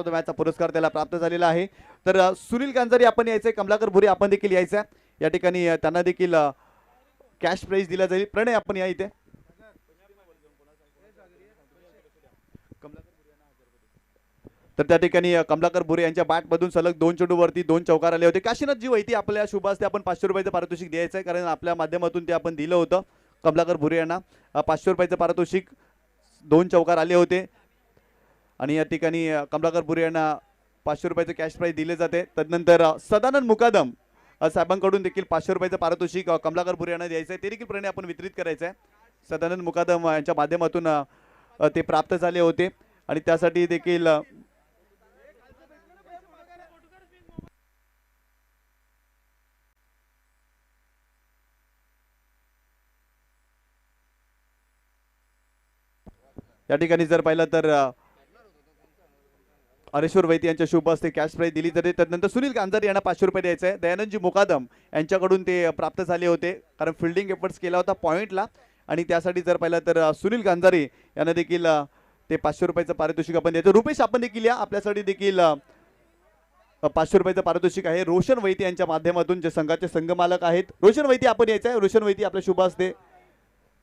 मॅचचा पुरस्कार त्याला प्राप्त झालेला आहे। तर सुनील गांजारी आपण यायचंय, कमलाकर भुरे आपण देखील यायचं या ठिकाणी त्यांना देखील कॅश प्राइज दिला जाईल। प्रणय आपण या इथे। तर त्या ठिकाणी कमलाकर भुरे यांच्या बॅटमधून सलग 2 चेंडूवरती 2 चौकार आले होते। काशीनाथजी वैती आपल्या शुभ हस्ते आपण 500 रुपयाचं पारितोषिक द्यायचं आहे, कारण आपल्या माध्यमातून ते आपण दिलं होतं कमलाकर भुरे यांना। 500 रुपयाचं पारितोषिक, 2 चौकार आले होते आणि या ठिकाणी कमलाकर भुरे यांना 500 रुपयाचं कॅश प्राइज दिले जाते। तदनंतर सदानंद मुकादम साहेबांकडून देखील 500 रुपयाचं पारितोषिक कमलाकर भुरे यांना द्यायचं आहे, ते देखील प्रणय आपण वितरित करायचं आहे। सदानंद मुकादम यांच्या माध्यमातून ते प्राप्त झाले होते आणि त्यासाठी देखील या ठिकाणी जर पाहिलं तर हरेश्वर वैती यांच्या शुभ हस्ते कॅश प्राइज दिली जाते। त्यानंतर सुनील गांजारी यांना 500 रुपये द्यायचे आहे। दयानंदजी मुकादम यांच्याकडून ते प्राप्त झाले होते, कारण फिल्डिंग एफर्ट्स केला होता पॉइंटला आणि त्यासाठी जर पाहिलं तर सुनील गांजारी यांना देखील ते 500 रुपयाचं पारितोषिक आपण द्यायचं। रुपेश आपण देखील या, आपल्यासाठी देखील 500 रुपयाचं पारितोषिक आहे रोशन वैती यांच्या माध्यमातून, जे संघाचे संघमालक आहेत। रोशन वैती आपण यायचं आहे, रोशन वैती आपल्या शुभ हस्ते,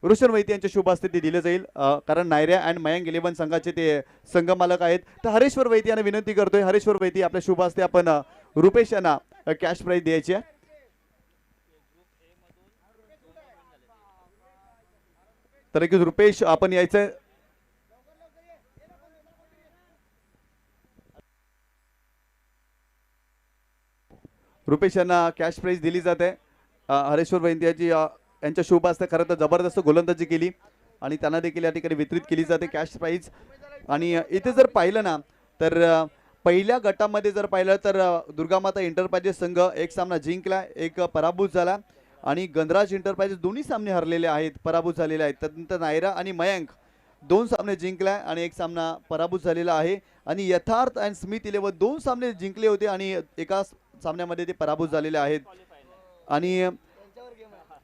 रोशन वैती यांच्या शुभ हस्ते ते दिले जाईल, कारण नायऱ्या अँड मयांक 11 संघाचे ते संघमालक आहेत। तर हरेश्वर वैती यांना विनंती करतोय, हरेश्वर वैती आपल्या शुभ हस्ते आपण रुपेश यांना कॅश प्राइज द्यायची आहे। तर एक रुपेश आपण यायचंय, रुपेश यांना कॅश प्राइज दिली जाते। हरेश्वर वैती यांच्या शुभ हस्ते खरं तर जबरदस्त गोलंदाजी केली आणि त्यांना देखील या ठिकाणी वितरित केली जाते कॅश प्राइज। आणि इथे जर पाहिलं ना तर पहिल्या गटामध्ये जर पाहिलं तर दुर्गामाता इंटरप्राइजेस संघ एक सामना जिंकला, एक पराभूत झाला आणि गणराज इंटरप्राइजेस दोन्ही सामने हरलेले आहेत, पराभूत झालेले आहेत। त्यानंतर नायरा आणि मयांक 2 सामने जिंकलाय आणि एक सामना पराभूत झालेला आहे आणि यथार्थ अँड स्मिथ 11 2 सामने जिंकले होते आणि एका सामन्यामध्ये ते पराभूत झालेले आहेत।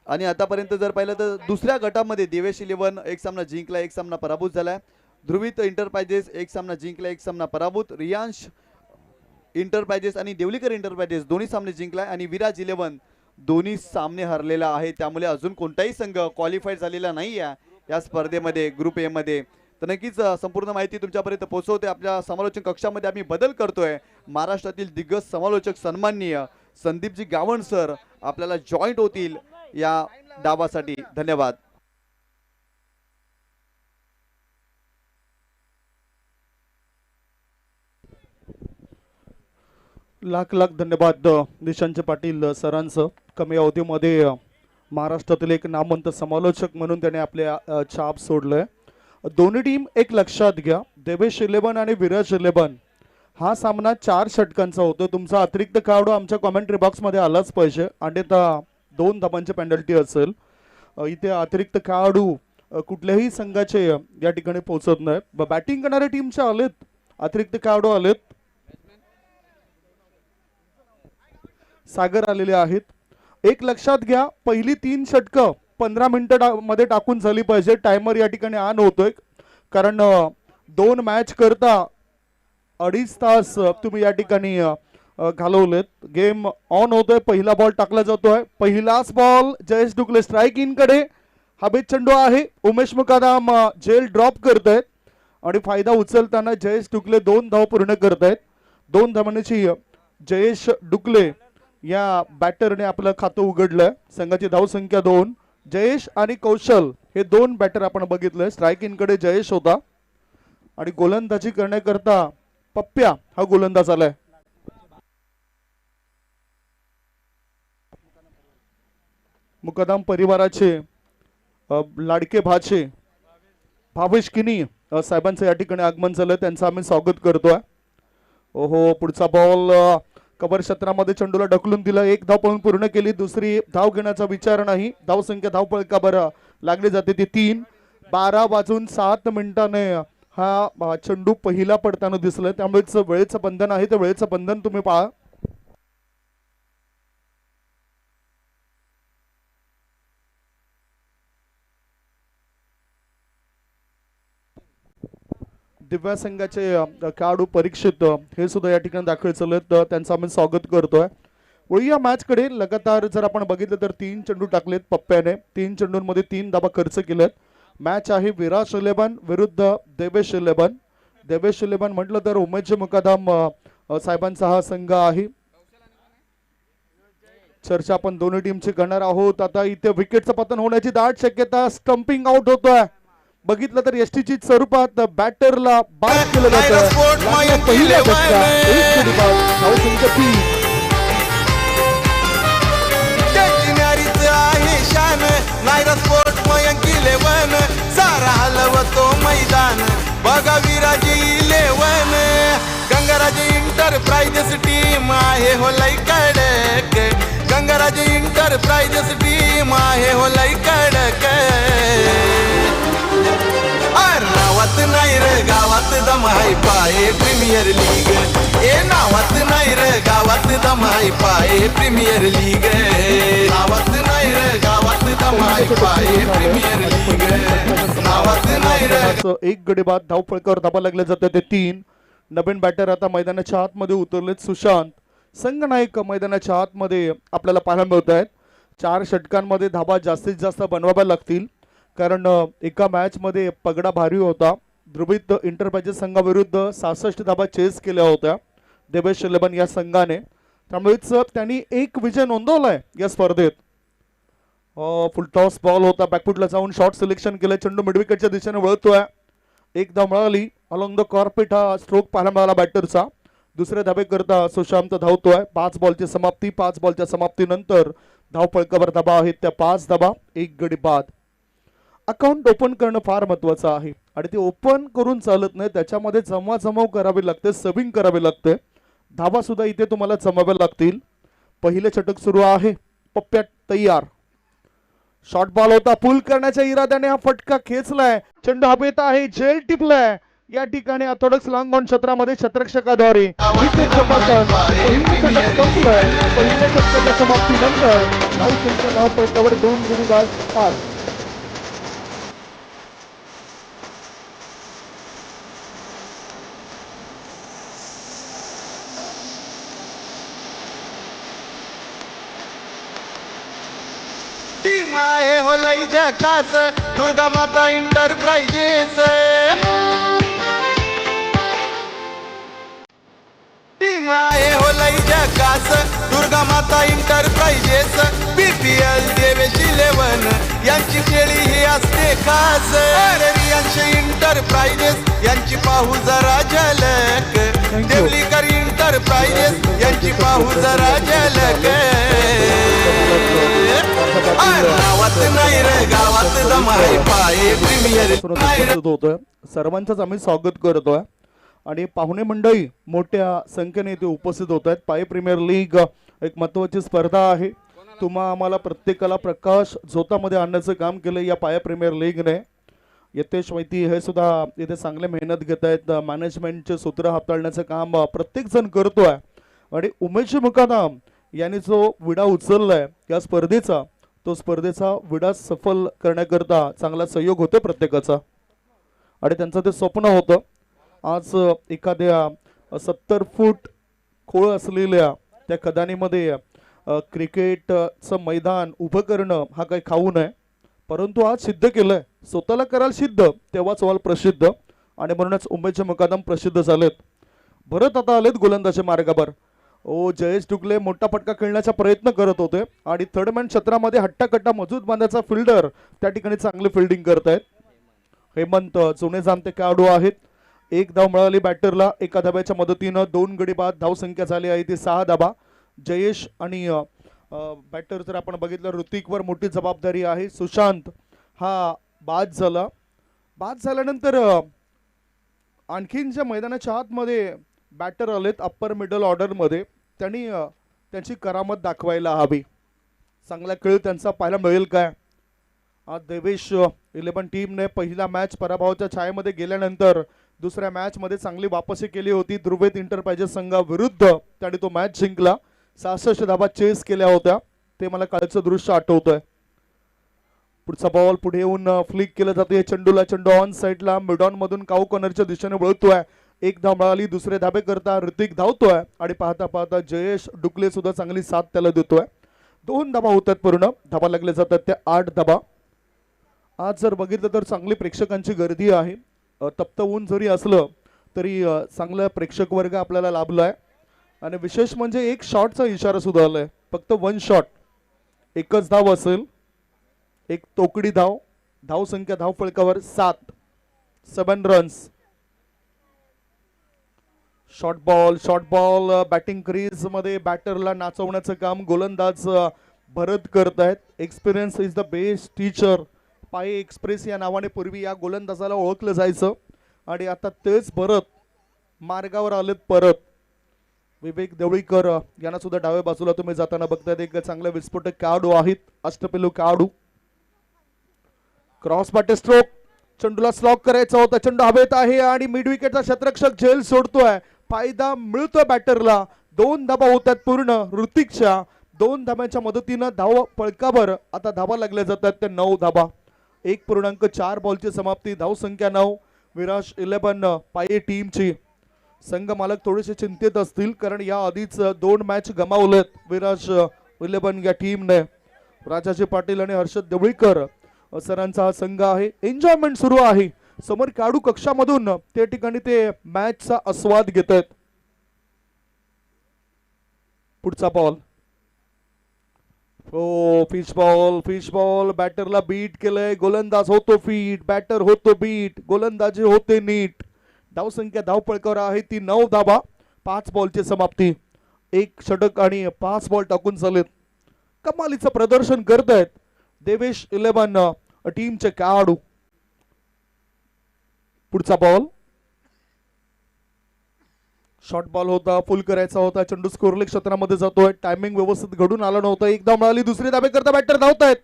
आणि आतापर्यंत जर पाहिलं तर दुसऱ्या गटामध्ये देवेश 11 एक सामना जिंकला, एक सामना पराभूत झालाय। ध्रुवित इंटरप्राइजेस एक सामना जिंकला, एक सामना पराभूत। रियांश इंटरप्राइजेस आणि देवलीकर इंटरप्राइजेस दोन्ही सामने जिंकलाय आणि विराज 11 दोन्ही सामने हरलेला आहे। त्यामुळे अजून कोणताही संघ क्वालिफाईड झालेला नाही आहे या स्पर्धेमध्ये, ग्रुप ए मध्ये। तर नक्कीच संपूर्ण माहिती तुमच्यापर्यंत पोहोचवते। आपल्या समालोचन कक्षामध्ये आम्ही बदल करतोय, महाराष्ट्रातील दिग्गज समालोचक सन्माननीय संदीपजी गावण सर आपल्याला जॉईंट होतील या डावासाठी। धन्यवाद। लाख लाख धन्यवाद निशांत पाटील सरांचं। कमी अवधीमध्ये महाराष्ट्रातील एक नामवंत समालोचक म्हणून त्याने आपले छाप सोडलंय। दोन्ही टीम एक लक्षात घ्या, देवेश 11 आणि विराज 11 हा सामना 4 षटकांचा होतो। तुमचा अतिरिक्त खेळाडू आमच्या कमेंट्री बॉक्समध्ये आलाच पाहिजे, अन्यथा 2 धावांची पेनल्टी असेल। इथे अतिरिक्त खेळाडू कुठल्याही संघाचे या ठिकाणी पोहोचत नाही। बॅटिंग करणाऱ्या टीमचे आलेत, अतिरिक्त खेळाडू आलेत, सागर आलेले आहेत। एक लक्षात घ्या, पहिली 3 षटकं 15 मिनिटं मध्ये टाकून झाली पाहिजे। टायमर या ठिकाणी ऑन होतोय, कारण 2 मॅच करता 2.5 तास तुम्ही या ठिकाणी घालवलेत। गेम ऑन होतोय, पहिला बॉल टाकला जातोय, पहिलाच बॉल जयेश डुकले स्ट्राइक इन कडे। हवेत चेंडू आहे, उमेश मुकादम झेल ड्रॉप करतायत आणि फायदा उचलताना जयेश डुकले 2 धाव पूर्ण करतायत। 2 धावांची जयेश डुकले या बॅटरने आपलं खातं उघडलंय। संघाची धावसंख्या 2। जयेश आणि कौशल हे 2 बॅटर आपण बघितलंय। स्ट्राइक इन कडे जयेश होता आणि गोलंदाजी करण्याकरता पप्प्या हा गोलंदाज आलाय। मुकादम परिवाराचे लाडके भाचे भावेश किनी साहेबांचं या ठिकाणी आगमन झालं, त्यांचं आम्ही स्वागत करतोय। ओहो, पुढचा बॉल कव्हर क्षेत्रामध्ये चेंडूला ढकलून दिला, 1 धाव पळून पूर्ण केली, दुसरी धाव घेण्याचा विचार नाही। धावसंख्या धावपळकावर लागली जाते ती 3। 12 वाजून 7 मिनिटाने हा चेंडू पहिला पडताना दिसलाय, त्यामुळे वेळेचं बंधन आहे, ते वेळेचं बंधन तुम्ही पहा। दिव्या संघाचे खेळाडू परीक्षित हे सुद्धा या ठिकाणी दाखल झालेत, त्यांचं आम्ही स्वागत करतोय. वळूया मॅच कडे. लगातार जर आपण बघितलं तर 3 चेंडू टाकलेत पप्प्याने, 3 चेंडूंमध्ये 3 धाबा खर्च केलेत. मॅच आहे विराज 11 विरुद्ध देवेश 11. देवेश 11 म्हटलं तर उमेश मुकादम साहेबांचा हा संघ आहे. चर्चा आपण दोन्ही टीमची करणार आहोत. आता इथे विकेटचं पतन होण्याची दाट शक्यता. स्टंपिंग आउट होतोय. बघितलं तर एसटीची स्वरूपात बॅटरला बाद केलं जातं. पहिला धक्का, एक गडी बाद, धावसंख्या 3. आहे शान नायरा स्पोर्ट मयंक 11 सारा हलवतो मैदान बघा विराज 11 गंगाराज इंटरप्राइजेस टीम आहे हो लई कडक गंगाराज इंटरप्राइजेस टीम आहे हो लई कडक नावात नाही रे गावात दम आहे पाय प्रीमियर लीग ए नावात नाही रे गावात दम आहे पाय प्रीमियर लीग नावात नाही रे गावात दम आहे पाय प्रीमियर लीग नावात नाही रे. एक गडी बाद, धाव फळकावर धाबा लागले जाते ते 3. नवीन बॅटर आता मैदानाच्या आतमध्ये उतरलेत. सुशांत संघनायक मैदानाच्या आतमध्ये आपल्याला पाहायला मिळत आहेत. 4 षटकांमध्ये धाबा जास्तीत जास्त बनवाव्या लागतील, कारण एका मॅच मध्ये पगडा भारी होता. ध्रुवीत इंटरप्राइजेस संघाविरुद्ध 66 धाबा चेस केल्या होत्या देवेश 11 या संघाने. त्यामुळेच त्यांनी एक विजय नोंदवलाय या स्पर्धेत. फुल टॉस बॉल होता, बॅकफुटला जाऊन शॉट सिलेक्शन केलं. चेंडू मिडविकेटच्या दिशेने वळतोय. एक धाव मिळाली. अलॉंग द कॉर्पेट हा स्ट्रोक पाहायला मिळाला बॅटरचा. दुसऱ्या धाबे करता सुशांत धावतोय. 5 बॉलची समाप्ती. 5 बॉलच्या समाप्तीनंतर धाव फळकावर धाबा आहेत त्या 5 धाबा, एक गडी बाद. अकाउंट ओपन करणं फार महत्वाचं आहे आणि ते ओपन करून चालत नाही, त्याच्यामध्ये जमवाजमव करावी लागते, सबिंग करावी लागते. धाबा सुद्धा इथे तुम्हाला जमाव्या लागतील. पहिले षटक सुरू आहे. पप्प्या तयार. शॉर्ट बॉल होता. पुल करण्याच्या इराद्याने हा फटका खेचलाय. चेंडू हवेत आहे. झेल टिपलाय. या ठिकाणी ऑर्थोडॉक्स लॉंग ऑन क्षेत्रामध्ये क्षेत्ररक्षकाद्वारे पहिल्या षटकाच्या समाप्तीनंतर धाव फलकावर 2 गडी बाद 5. टीम आहे हो लई झकास दुर्गा माता इंटरप्राइजेस टीम आहे हो लई झकास दुर्गा माता इंटरप्राइजेस BPL देवेश 11 यांची खेळी ही असते खास रियांश इंटरप्राइजेस यांची पाहू जरा झलक देवलीकर इंटरप्राइजेस यांची पाहू जरा झलक नावात नाही रे गावात दम आहे पाय प्रीमियर होतोय. सर्वांचंच आम्ही स्वागत करतोय आणि पाहुणे मंडळी मोठ्या संख्येने इथे उपस्थित होत आहेत. पाय प्रीमियर लीग एक महत्वाची स्पर्धा आहे. तुम्हा आम्हाला प्रत्येकाला प्रकाश झोतामध्ये आणण्याचं काम केलं या पाया प्रीमियर लीगने. यतेश वैती हे सुद्धा इथे चांगले मेहनत घेत आहेत. मॅनेजमेंटचे सूत्र हाताळण्याचं काम प्रत्येक जण करतोय आणि उमेश मुकादम यांनी जो विडा उचललाय या स्पर्धेचा, तो स्पर्धेचा विडा सफल करण्याकरता चांगला सहयोग होतो प्रत्येकाचा आणि त्यांचं ते स्वप्न होतं. आज एखाद्या 70 फूट खोळ असलेल्या त्या खदानीमध्ये क्रिकेटचं मैदान उभं करणं हा काही खाऊ नये, परंतु आज सिद्ध केलंय. स्वतःला कराल सिद्ध तेव्हाच व्हाल प्रसिद्ध आणि म्हणूनच उमेश मुकादम प्रसिद्ध झालेत. भरत आता आलेत गोलंदाजी मार्गावर. जयेश डुगले मोठा फटका खेळण्याचा प्रयत्न करत होते आणि थर्ड मॅन क्षेत्रामध्ये हट्टाकट्टा मजबूत बांधायचा फिल्डर त्या ठिकाणी चांगले फिल्डिंग करतायत. हेमंत जुने जाणते खेळाडू आहेत. एक धाव मिळाली बॅटरला. एका धाब्याच्या मदतीनं 2 गडी बाद. धाव संख्या झाली आहे ती 6 धाबा. जयेश आणि बॅटर जर आपण बघितलं ऋतिकवर मोठी जबाबदारी आहे. सुशांत हा बाद झाला. बाद झाल्यानंतर आणखीन ज्या मैदानाच्या आतमध्ये बॅटर आलेत अप्पर मिडल ऑर्डरमध्ये, त्यांनी त्यांची करामत दाखवायला हवी. चांगला खेळ त्यांचा पाहायला मिळेल काय? आज देवेश 11 टीमने पहिला मॅच पराभवाच्या छायेमध्ये गेल्यानंतर दुसऱ्या मॅच मध्ये चांगली वापसी केली होती. ध्रुवेत इंटरप्राइजेस संघाविरुद्ध त्यांनी तो मॅच जिंकला. 66 धाबा चेस केल्या होत्या. ते मला कालचं दृश्य आठवतंय. पुढचा बॉल पुढे येऊन फ्लिक केलं जाते चेंडूला. चेंडू ऑन साइडला मिडॉन मधून काऊ कॉर्नरच्या दिशेने वळतोय. एक धाव मिळाली. दुसरे धाबे करता ऋतिक धावतोय आणि पाहता पाहता जयेश डुकले सुद्धा चांगली साथ त्याला देतोय. 2 धाबा होतात पूर्ण. धाबा लागले जातात ते 8 धाबा. आज जर बघितलं तर चांगली प्रेक्षकांची गर्दी आहे. तप्त ऊन जरी असलं तरी चांगलं प्रेक्षक वर्ग आपल्याला लाभलाय. आणि विशेष म्हणजे एक शॉटचा इशारा सुद्धा आलाय. फक्त 1 शॉट, एकच धाव असेल. एक तोकडी धाव. धाव संख्या धाव फलकावर 7 runs. Short ball batting crease मध्ये बॅटरला नाचवण्याचं काम गोलंदाज भरत करतायत. Experience is the best teacher. पाये एक्सप्रेस या नावाने पूर्वी या गोलंदाजाला ओळखलं जायचं आणि आता तेच भरत मार्गावर आलेत परत. विवेक देवळीकर यांना सुद्धा डाव्या बाजूला तुम्ही जाताना बघतायत. एक चांगले विस्फोटक खेळाडू आहेत, अष्टपैलू खेळाडू. Cross batted stroke. चेंडूला स्लॉक करायचा होता. चेंडू हवेत आहे आणि मिड विकेटचा क्षेत्ररक्षक झेल सोडतोय. फायदा मिळतोय बॅटरला. 2 धाबा होतात पूर्ण ऋतिकच्या. 2 धाब्यांच्या मदतीनं धाव फळकावर आता धाबा लागल्या जातात ते 9 धाबा. 1.4 बॉलची समाप्ती. धाव संख्या 9. विराज 11 पाये टीमची. संघ मालक थोडेसे चिंतेत असतील कारण या आधीच 2 मॅच गमावलेत विराज 11 या टीमने. राजाजी पाटील आणि हर्षद देवळीकर सरांचा हा संघ आहे. एन्जॉयमेंट सुरू आहे. समोर खेळाडू कक्षामधून त्या ठिकाणी ते मॅचचा आस्वाद घेत आहेत. पुढचा बॉल. हो, फिश बॉल. बॅटरला बीट केलंय. गोलंदाज होतो फिट, बॅटर होतो बीट, गोलंदाजी होते नीट. धाव संख्या धाव पळकावर आहे ती 9 धाबा. 5 बॉलची समाप्ती. 1 षटक आणि 5 बॉल टाकून चालेत. कमालीचं प्रदर्शन करतायत देवेश 11 टीमचे खेळाडू. पुढचा बॉल. शॉर्ट बॉल होता. फुल करायचा होता. चेंडू स्कोरलेग क्षेत्रामध्ये जातोय. टायमिंग व्यवस्थित घडून आलं नव्हतं. 1 धाव मिळाली. दुसरी धाबे करता बॅटर धावतायत.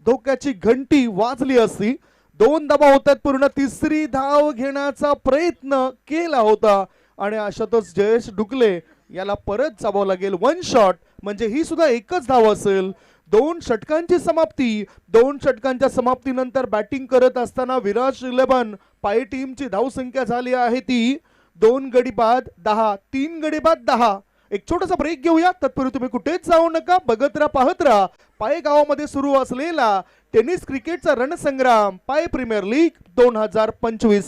धोक्याची घंटी वाजली असती. 2 धाबा होतात पूर्ण. तिसरी धाव घेण्याचा प्रयत्न केला होता आणि अशातच जयेश डुकले याला परत जावं लागेल. 1 शॉट म्हणजे ही सुद्धा एकच धाव असेल. 2 षटकांची समाप्ती. 2 षटकांच्या समाप्तीनंतर बॅटिंग करत असताना विराज 11 पाय टीमची धाव संख्या झाली आहे ती 2 गडी बाद 10. 3 गडी बाद 10. एक छोटासा ब्रेक घेऊया. तत्पूर्वी तुम्ही कुठेच जाऊ नका. बघत राहा, पाहत राहा. पाय गावामध्ये सुरू असलेला टेनिस क्रिकेटचा रणसंग्राम पाय प्रीमियर लीग 2025.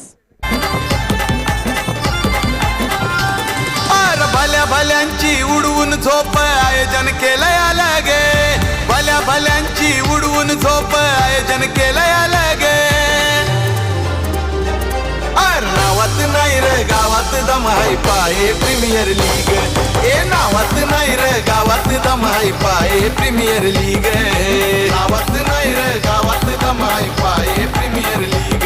भल्या भल्यांची उडवून झोप आयोजन केलंय अलगे. भल्या भल्यांची उडवून झोप आयोजन केलंय अलगे. नावात नाही रे गावात दमाई पाय प्रीमियर लीग. ए नावात नाही रे गावात दमाई पाय प्रीमियर लीग. नावात नाही रे गावात दमाई पाय प्रीमियर लीग.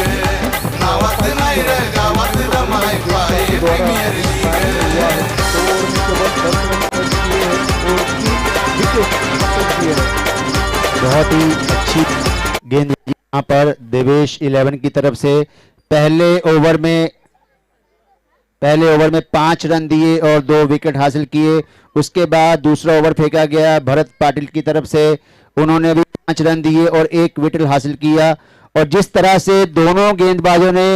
नावात नाही रे गावात दमाई पाय प्रीमियर लीग. बहुत ही अच्छी गेंद यहाँ पर देवेश 11 की तरफ से पहले ओवर में 5 रन दिए और 2 विकेट हासिल किए। उसके बाद दूसरा ओवर फेंका गया भरत पाटिल की तरफ से, उन्होंने भी 5 रन दिए और 1 विकेट हासिल किया। और जिस तरह से दोनों गेंदबाजों ने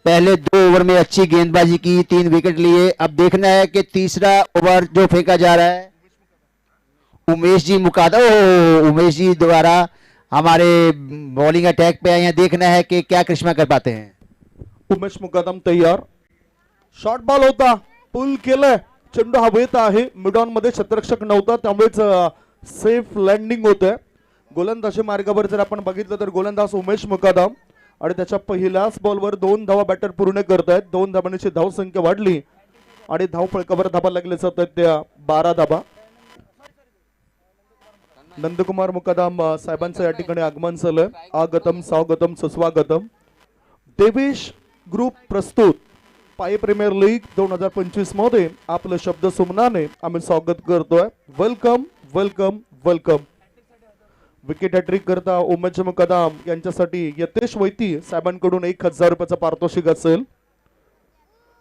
पहले 2 ओवर में अच्छी गेंदबाजी की, 3 विकेट लिए। अब देखना है कि तीसरा ओवर जो फेंका जा रहा है उमेश जी मुकादम, उमेश जी द्वारा हमारे बॉलिंग अटैक पे आए हैं। देखना है कि क्या करिश्मा कर पाते हैं। उमेश मुकादम तयार. शॉर्ट बॉल होता. पुल केलंय. चेंडू हवेत आहे. मिडॉन मध्ये क्षेत्ररक्षक नव्हता त्यामुळेच सेफ लँडिंग होतंय. गोलंदाजी मार्गावर जर आपण बघितलं तर गोलंदाज उमेश मुकादम आणि त्याच्या पहिल्याच बॉलवर 2 धावा बॅटर पूर्ण करतायत. 2 धाबांची धाव संख्या वाढली आणि धाव फळकावर धाबा लागले जातात त्या 12 धाबा. नंदकुमार मुकादम साहेबांचं या ठिकाणी आगमन झालं. आगतम स्वागतम सुस्वागतम. देवेश ग्रुप प्रस्तुत पाय प्रीमियर लीग 2025 मध्ये आपलं शब्द सुमनाने आम्ही स्वागत करतोय. Welcome welcome welcome. Wicket hattrick करता उमेश मुकादम यांच्यासाठी यतेश वैती साहेबांकडून 1000 रुपयाचा पारितोषिक असेल.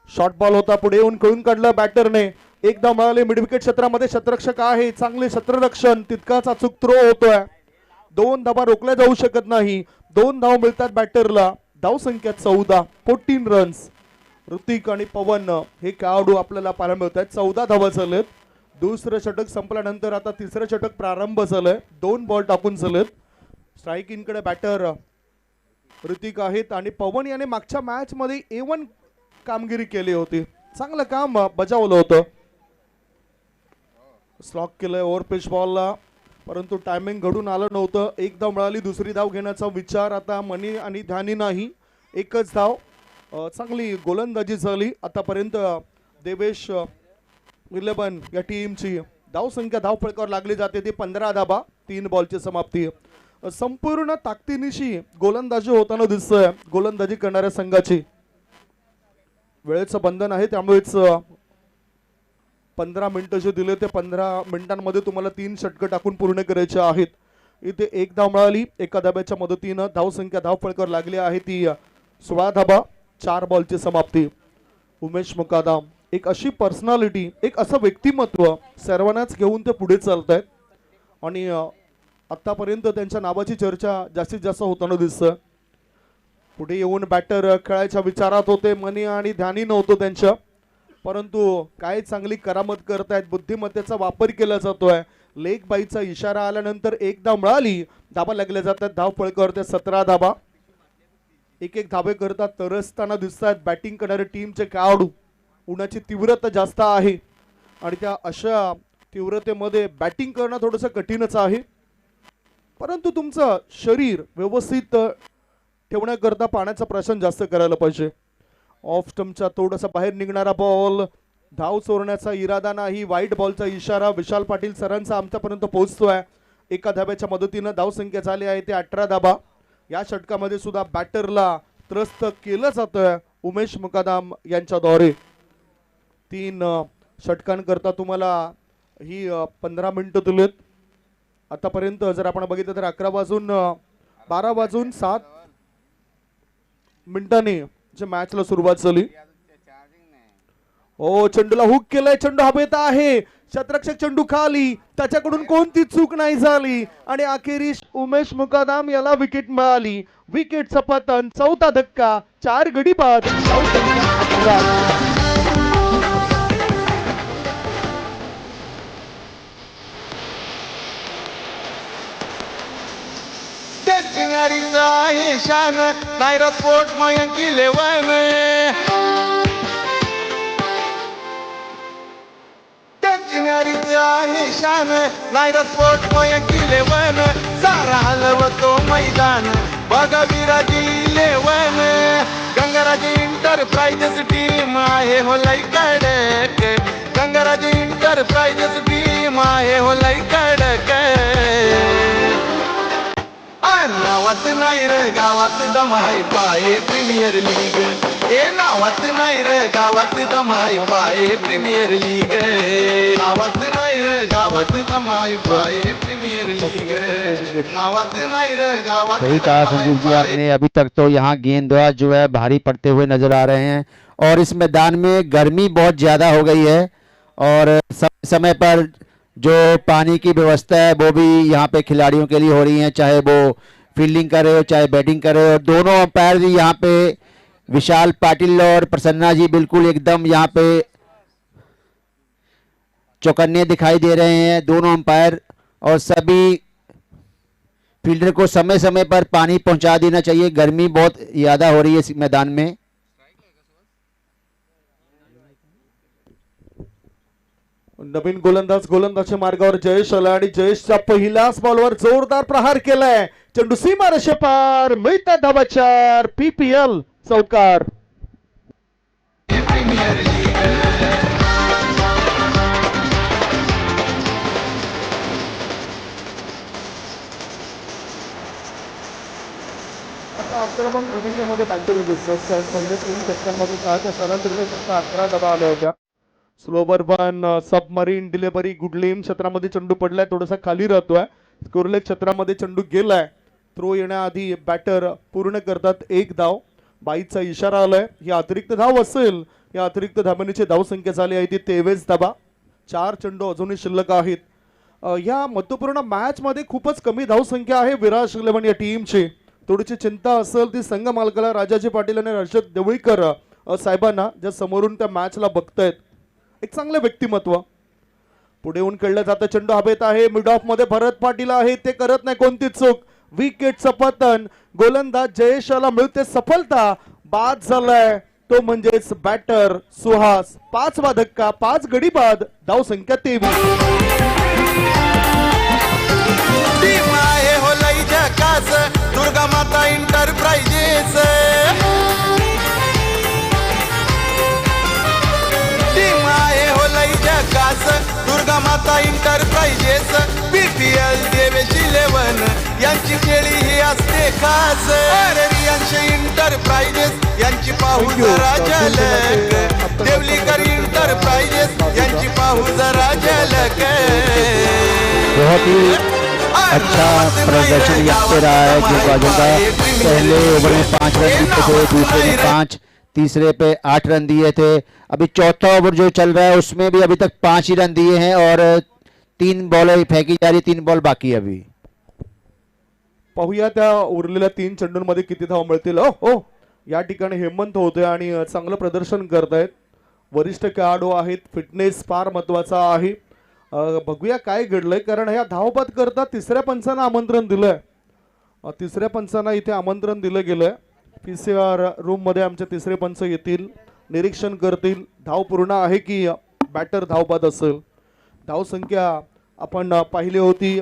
शॉर्ट बॉल होता. पुढे येऊन खेळून काढला बॅटरने. एकदा मिळाले. मिड विकेट क्षेत्रामध्ये क्षेत्ररक्षक आहे. चांगले क्षेत्ररक्षण. तितकाच अचूक थ्रो होतोय. 2 धावा रोखल्या जाऊ शकत नाही. 2 धाव मिळतात बॅटरला. धाव संख्या 14, 14 रन्स. ऋतिक आणि पवन हे खेळाडू आपल्याला पाहायला मिळत आहेत. 14 धावा झालेत. दुसरं षटक संपल्यानंतर आता तिसरं षटक प्रारंभ झालंय. 2 बॉल टाकून झालेत. स्ट्रायकिंगकडे बॅटर ऋतिक आहेत आणि पवन याने मागच्या मॅच मध्ये A1 कामगिरी केली होती. चांगलं काम बजावलं होतं. स्लॉक केलंय ओव्हर पिच बॉलला, परंतु टायमिंग घडून आलं नव्हतं. एक धाव मिळाली. दुसरी धाव घेण्याचा विचार आता मनी आणि ध्यानी नाही. एकच धाव. चांगली गोलंदाजी झाली आतापर्यंत. देवेश 11 या टीमची धाव संख्या धाव फळकावर लागली जाते ती 15 धावा. 3 बॉलची समाप्ती. संपूर्ण ताकदीनिशी गोलंदाजी होताना दिसतोय गोलंदाजी करणाऱ्या संघाची. वेळेचं बंधन आहे त्यामुळेच 15 मिनिटं जे दिले ते 15 मिनिटांमध्ये तुम्हाला 3 षटकं टाकून पूर्ण करायचे आहेत. इथे एक धाव मिळाली. एका धाब्याच्या मदतीनं धाव संख्या धाव फळकावर लागली आहे ती 16 धाबा. 4 बॉलची समाप्ती. उमेश मुकादम एक अशी पर्सनॅलिटी, एक असं व्यक्तिमत्व सर्वांनाच घेऊन ते पुढे चालत आहेत आणि आतापर्यंत त्यांच्या नावाची चर्चा जास्तीत जास्त होताना दिसतं. पुढे येऊन बॅटर खेळायच्या विचारात होते. मनी आणि ध्यानी नव्हतं त्यांच्या, परंतु काय चांगली करामत करतायत. बुद्धिमत्तेचा वापर केला जातोय. लेग बाईचा इशारा आल्यानंतर एक धाव मिळाली. धाबा लागल्या जातात. धाव फळकावर ते 17 धाबा. एक धाबे करतात तरसताना दिसतात बॅटिंग करणारे टीमचे खेळाडू. उन्हाची तीव्रता जास्त आहे आणि त्या अशा तीव्रतेमध्ये बॅटिंग करणं थोडंसं कठीणच आहे, परंतु तुमचं शरीर व्यवस्थित ठेवण्याकरता पाण्याचा प्राशन जास्त करायला पाहिजे. ऑफ स्टंपच्या थोडासा बाहेर निघणारा बॉल. धाव चोरण्याचा इरादा नाही. वाईट बॉलचा इशारा विशाल पाटील सरांचा आमच्यापर्यंत पोहोचतोय. एका धाब्याच्या मदतीनं धाव संख्या झाली आहे ते 18 धाबा. या षटकामध्ये सुद्धा बॅटरला त्रस्त केलं जातंय उमेश मुकादम यांच्याद्वारे. 3 षटकांकरता तुम्हाला ही 15 मिनिटं दिलेत. आतापर्यंत जर आपण बघितलं तर 12 वाजून 7 मिनिटांनी जे मॅचला सुरुवात झाली. ओ चेंडूला हुक केलाय. चेंडू हवेत आहे. शतरक्षक चेंडू खाली. त्याच्याकडून कोणती चूक नाही झाली आणि अखेरीस उमेश मुकादम याला विकेट मिळाली. विकेटचं पतन. 4था धक्का. 4 गडी बाद. डेस्टिनरीचा आहे शान. नायरा स्पोर्ट मयंक 11. डेस्टिनरीचा आहे शान. नायरा स्पोर्ट मयंक 11. सारा हलवतो मैदान. बघा विराजी 11. गंगाराजी इंटरप्राइजेस टीम आहे हो लई कडक. गंगाराजी इंटरप्राइजेस टीम आहे हो लई कडक. नावात नाही रे गावात दमाई पाय प्रीमियर लीग. ए नावात नाही रे गावात दमाई पाय प्रीमियर लीग. नावात नाही रे गावात दमाई पाय प्रीमियर लीग. नावात नाही रे गावात. सही कहा संजीव जी आपने. अभी तक तो यहाँ गेंदबाज जो है भारी पड़ते हुए नजर आ रहे हैं और इस मैदान में गर्मी बहुत ज़्यादा हो गई है और समय पर जो पानी की व्यवस्था है वो भी यहाँ पे खिलाड़ियों के लिए हो रही है, चाहे वो फील्डिंग करे हो चाहे बैटिंग करे हो. और दोनों अंपायर भी यहाँ पे विशाल पाटिल और प्रसन्ना जी बिल्कुल एकदम यहाँ पे चौकन्ने दिखाई दे रहे हैं दोनों अंपायर. और सभी फील्डर को समय समय पर पानी पहुंचा देना चाहिए. गर्मी बहुत ज़्यादा हो रही है इस मैदान में. नवीन गोलंदाजच्या मार्गावर जयेश आला आणि जयेशच्या पहिल्याच बॉलवर जोरदार प्रहार केलाय. चेंडू सीमा रेषेपार. मिळतात धावा 4. PPL चौकार. आक्रमक भूमिकेमध्ये बॅटिंग दिसत. 3 षटकांमध्ये 11 धावा आल्या होत्या. Slower one. Submarine delivery. Good length क्षेत्रामध्ये चेंडू पडलाय. थोडासा खाली राहतोय. स्कोरलेग क्षेत्रामध्ये चेंडू गेलाय. थ्रो येण्याआधी बॅटर पूर्ण करतात 1 धाव. बाईचा इशारा आलाय. ही अतिरिक्त धाव असेल. या अतिरिक्त धाबांची धाव संख्या झाली आहे ती 23 धाबा. 4 चेंडू अजूनही शिल्लक आहेत. या महत्वपूर्ण मॅच मध्ये खूपच कमी धावसंख्या आहे विराट 11 या टीमची. थोडीशी चिंता असेल ती संघ मालकाला राजाजी पाटील आणि हर्षद देवळीकर साहेबांना, ज्या समोरून त्या मॅचला बघतायत. एक चांगलं व्यक्तिमत्व. पुढे येऊन खेळलं जातं, चेंडू हवेत आहे, मिड ऑफ मध्ये भरत पाटील आहे, ते करत नाही कोणती चूक. विकेटचं पतन, गोलंदाज जयेशाला मिळते सफलता. बाद झालाय तो म्हणजेच बॅटर सुहास. 5वा धक्का, 5 गडी बाद, धावसंख्या 23. टीम आहे हो लई झकास, दुर्गा माता इंटरप्राइजेस. टीम आहे हो लई झकास, दुर्गा माता इंटरप्राइजेस. BPL देवेश 11 यांची खेळी ही असते खास. रियांश इंटरप्राइजेस यांची पाहू जरा झलक. देवलीकर इंटरप्राइजेस यांची पाहू जरा झलक. बहुत ही अच्छा प्रदर्शन यहाँ पे रहा है गेंदबाजों का. पहले ओवर में 5 रन दिए थे, दूसरे में 5, तीसरे पे 8 रन दिए थे. अभी चौथा ओवर जो चल रहा है उसमें भी अभी तक 5 ही रन दिए हैं और 3 बॉल फेंकी जा रही, 3 बॉल बाकी है अभी. पाहूया त्या उरलेल्या 3 चेंडूंमध्ये किती धाव मिळतील. हो, या ठिकाणी हेमंत होते आणि चांगलं प्रदर्शन करतायत. वरिष्ठ खेळाडू आहेत, फिटनेस फार महत्वाचा आहे. बघूया काय घडलंय, कारण ह्या धावबाद करता तिसऱ्या पंचांना आमंत्रण दिलंय. तिसऱ्या पंचांना इथे आमंत्रण दिलं गेलंय. PCR रूम मध्ये आमचे तिसरे पंच येतील, निरीक्षण करतील धाव पूर्ण आहे की बॅटर धावबाद असेल. धावसंख्या आपण पाहिली होती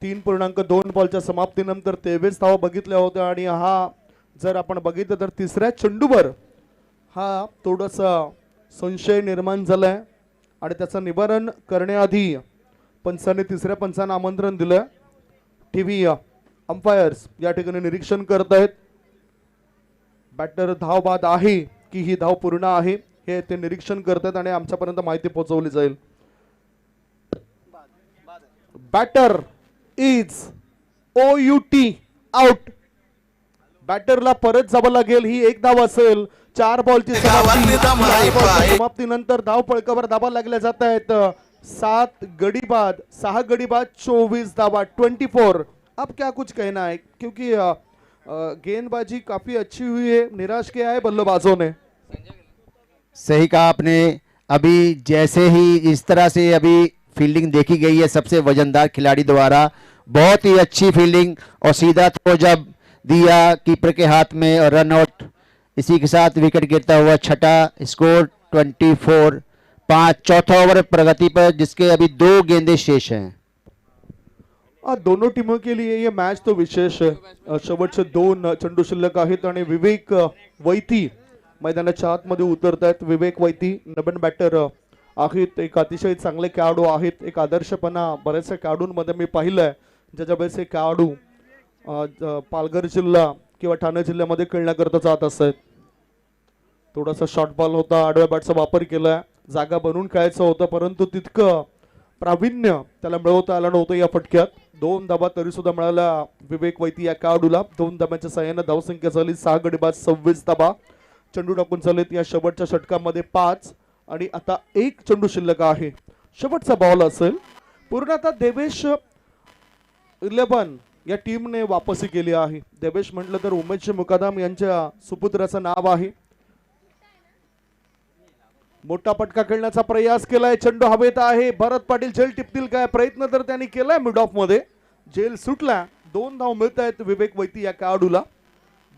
3.2 बॉलच्या समाप्तीनंतर 23 धावा बघितल्या होत्या. आणि हा जर आपण बघितलं तर तिसऱ्या चेंडूवर हा थोडासा संशय निर्माण झालाय आणि त्याचं निवारण करण्याआधी पंचांनी तिसऱ्या पंचांना आमंत्रण दिलं. TV अंपायर्स या ठिकाणी निरीक्षण करतायत. बॅटर धाव बाद आहे की ही धाव पूर्ण आहे हे ते निरीक्षण करतात आणि आमच्यापर्यंत माहिती पोहोचवली जाईल. Batter is OUT out. बॅटरला परत जावं लागेल. ही एक धाव असेल. 4 बॉलची समाप्तीनंतर धाव फळकावर धाबा लागल्या जात आहेत. 7 गडी बाद, 6 गडी बाद, 24 धावा, 24. अब क्या कुछ कहना है, क्योंकि गेंदबाजी काफी अच्छी हुई है, निराश किया है बल्लेबाजों ने. सही कहा आपने. अभी जैसे ही इस तरह से अभी फील्डिंग देखी गई है सबसे वजनदार खिलाड़ी द्वारा, बहुत ही अच्छी फील्डिंग और सीधा थ्रो जब दिया कीपर के हाथ में और रन आउट. इसी के साथ विकेट गिरता हुआ छठा. स्कोर 24, 5. चौथा ओवर प्रगति पर जिसके अभी 2 गेंदें शेष हैं. दोनों टीमों के लिए ये मैच तो विशेष है. शेवटचे 2 चेंडू शिल्लक आहेत आणि विवेक वैती मैदानाच्या आतमध्ये उतरत आहेत. विवेक वैती नवीन बॅटर आहेत, एक अतिशय चांगले खेळाडू आहेत. एक आदर्शपणा बऱ्याचशा खेळाडूंमध्ये मी पाहिलंय, ज्याच्या बरेचसे खेळाडू पालघर जिल्हा किंवा ठाणे जिल्ह्यामध्ये खेळण्याकरता जात असतात. थोडासा शॉर्ट बॉल होता, आडव्या बॅटचा वापर केलाय, जागा बनवून खेळायचं होतं, परंतु तितकं प्रावीण्य त्याला मिळवता आलं नव्हतं या फटक्यात. 2 धाबा तरी सुद्धा मिळाला विवेक वैती या खेळाडूला. 2 धाब्यांच्या सहाय्याने धावसंख्या झाली 6 गडी बाद, 26 धाबा. चेंडू टाकून झालेत या शेवटच्या षटकामध्ये 5 आणि आता 1 चेंडू शिल्लक आहे. शेवटचा बॉल असेल. पूर्ण आता देवेश 11 या टीमने वापसी केली आहे. देवेश म्हटलं तर उमेश मुकादम यांच्या सुपुत्राचं नाव आहे. मोठा पटका खेळण्याचा प्रयास केलाय. चेंडू हवेत आहे. भरत पाटील झेल टिपतील काय, प्रयत्न तर त्यांनी केलाय मिड ऑफ मध्ये, झेल सुटला. 2 धाव मिळत आहेत विवेक वैती या खेळाडूला.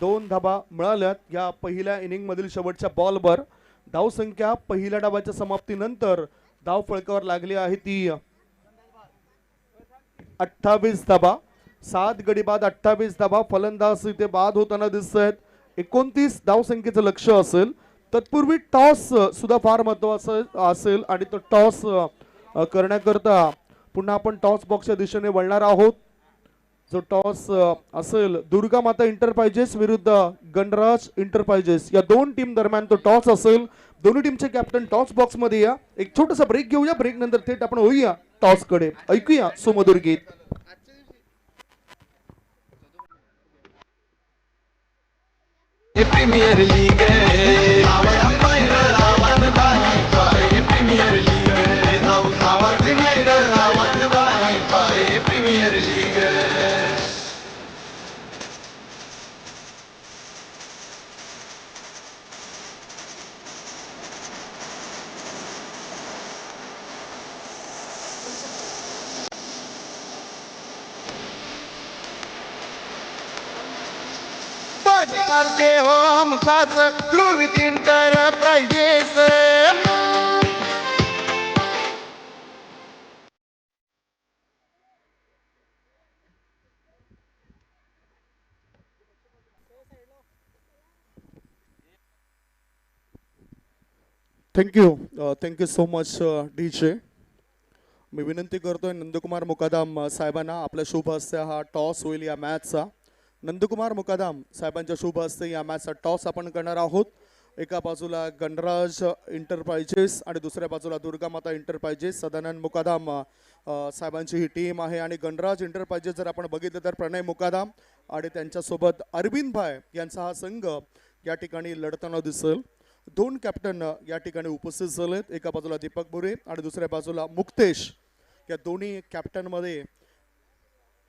2 धाबा मिळाल्यात या पहिल्या इनिंग मधील शेवटच्या बॉलवर. धावसंख्या पहिल्या डावाच्या समाप्तीनंतर धाव फळकावर लागली आहे ती 28 धाबा. 7 गडी बाद, 28 धाबा. फलंदाज इथे बाद होताना दिसत आहेत. 29 धावसंख्येचं लक्ष असेल. तत्पूर्वी टॉस सुद्धा फार महत्वाचा असेल आणि तो टॉस करण्याकरता पुन्हा आपण टॉस बॉक्सच्या दिशेने वळणार आहोत. जो टॉस असेल दुर्गा माता इंटरप्राइजेस विरुद्ध गणराज इंटरप्राइजेस या 2 टीम दरम्यान तो टॉस असेल. दोन्ही टीमचे कॅप्टन टॉस बॉक्स मध्ये या. एक छोटासा ब्रेक घेऊया. ब्रेक नंतर थेट आपण होऊया टॉस कडे. ऐकूया सुमधुर गीत. प्रीमियर लीग प्रीमियर लीग करते हो हम साथ grow with enterprises. Thank you so much DJ. मी विनंती करतोय नंदकुमार मुकादम साहेबांना, आपल्या शुभ हस्ते हा टॉस होईल या मॅचचा. नंदकुमार मुकादम साहेबांच्या शुभ हस्ते या मॅचचा टॉस आपण करणार आहोत. एका बाजूला गणराज इंटरप्राइजेस आणि दुसऱ्या बाजूला दुर्गामाता इंटरप्राइजेस. सदानंद मुकादम साहेबांची ही टीम आहे आणि गणराज इंटरप्राइजेस जर आपण बघितलं तर प्रणय मुकादम आणि त्यांच्यासोबत अरविंद भाई यांचा हा संघ या ठिकाणी लढताना दिसेल. दोन कॅप्टन या ठिकाणी उपस्थित झालेत. एका बाजूला दीपक बुरे आणि दुसऱ्या बाजूला मुक्तेश. या दोन्ही कॅप्टनमध्ये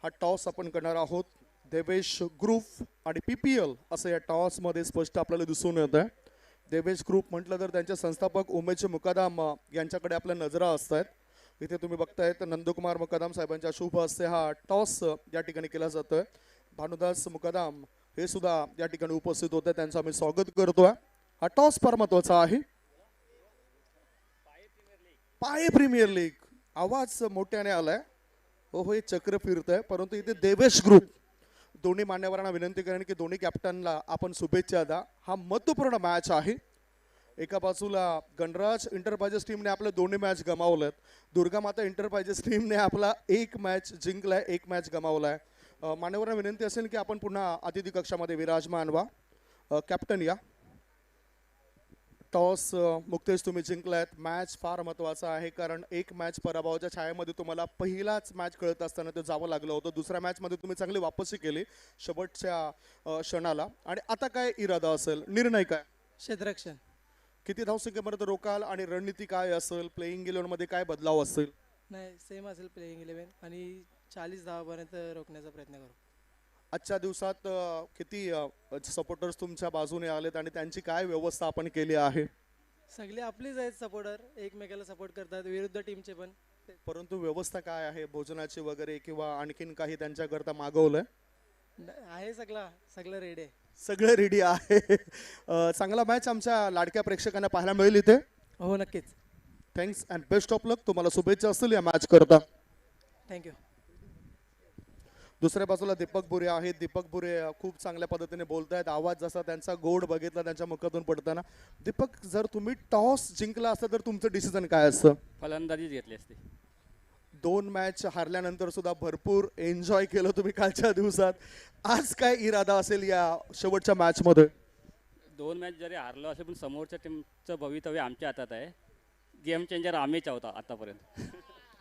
हा टॉस आपण करणार आहोत. देवेश ग्रुप आणि PPL असं या टॉसमध्ये स्पष्ट आपल्याला दिसून येत आहे. देवेश ग्रुप म्हटलं तर त्यांचे संस्थापक उमेश मुकादम यांच्याकडे आपल्या नजरा असतात. इथे तुम्ही बघताय तर नंदकुमार मुकादम साहेबांच्या शुभ हस्ते हा टॉस या ठिकाणी केला जातोय. भानुदास मुकादम हे सुद्धा या ठिकाणी उपस्थित होते, त्यांचं आम्ही स्वागत करतोय. हा टॉस फार महत्वाचा आहे. पाय प्रीमियर लीग आवाज मोठ्याने आलाय. हो हे चक्र फिरत आहे, परंतु इथे देवेश ग्रुप दोन्ही मान्यवरांना विनंती करेन की दोन्ही कॅप्टनला आपण शुभेच्छा द्या. हा महत्वपूर्ण मॅच आहे. एका बाजूला गणराज इंटरप्राइजेस टीमने आपले दोन्ही मॅच गमावलेत. दुर्गामाता इंटरप्राइजेस टीमने आपला एक मॅच जिंकलाय, एक मॅच गमावलाय. मान्यवरांना विनंती असेल की आपण पुन्हा अतिथी कक्षामध्ये विराजमान व्हा. कॅप्टन या. टॉस मुक्तेश तुम्ही जिंकलात. मॅच फार महत्त्वाचा आहे, कारण एक मॅच पराभवाच्या छायेमध्ये तुम्हाला पहिलाच मॅच कळत असताना ते जावं लागलं होतं. दुसऱ्या मॅचमध्ये तुम्ही चांगली वापसी केली शेवटच्या क्षणाला. आणि आता काय इरादा असेल, निर्णय काय? क्षेत्ररक्षण. किती धावसंख्येपर्यंत रोकाल आणि रणनीती काय असेल? प्लेइंग 11मध्ये काय बदलाव असेल? नाही, सेम असेल प्लेइंग 11 आणि 40 धावापर्यंत रोखण्याचा प्रयत्न करू. आजच्या दिवसात किती सपोर्टर्स तुमच्या बाजूने आलेत आणि त्यांची काय व्यवस्था आपण केली आहे? सगळे आपलीच आहेत सपोर्टर, एकमेकाला सपोर्ट करतात, विरुद्ध टीमचे पण. परंतु व्यवस्था काय आहे भोजनाची वगैरे, किंवा आणखीन काही त्यांच्याकरता मागवलंय? आहे सगळं रेडी आहे. सगळं रेडी आहे. चांगला मॅच आमच्या लाडक्या प्रेक्षकांना पाहायला मिळेल इथे. हो नक्कीच. थँक्स अँड बेस्ट ऑफ लक. तुम्हाला शुभेच्छा असतील या मॅच करता. थँक्यू. दुसऱ्या बाजूला दीपक बुरे आहेत. दीपक बुरे खूप चांगल्या पद्धतीने बोलत आहेत. आवाज जसा त्यांचा गोड बघितला त्यांच्या मुखातून पडताना. दीपक, जर तुम्ही टॉस जिंकला असता तर तुमचं डिसिजन काय असतं? फलंदाजीच घेतली असते. 2 मॅच हारल्यानंतर सुद्धा भरपूर एन्जॉय केलं तुम्ही कालच्या दिवसात. आज काय इरादा असेल या शेवटच्या मॅच मध्ये? 2 मॅच जरी हारलो असेल पण समोरच्या टीमचं भवितव्य आमच्या हातात आहे. गेम चेंजर आम्हीच आहोत आतापर्यंत.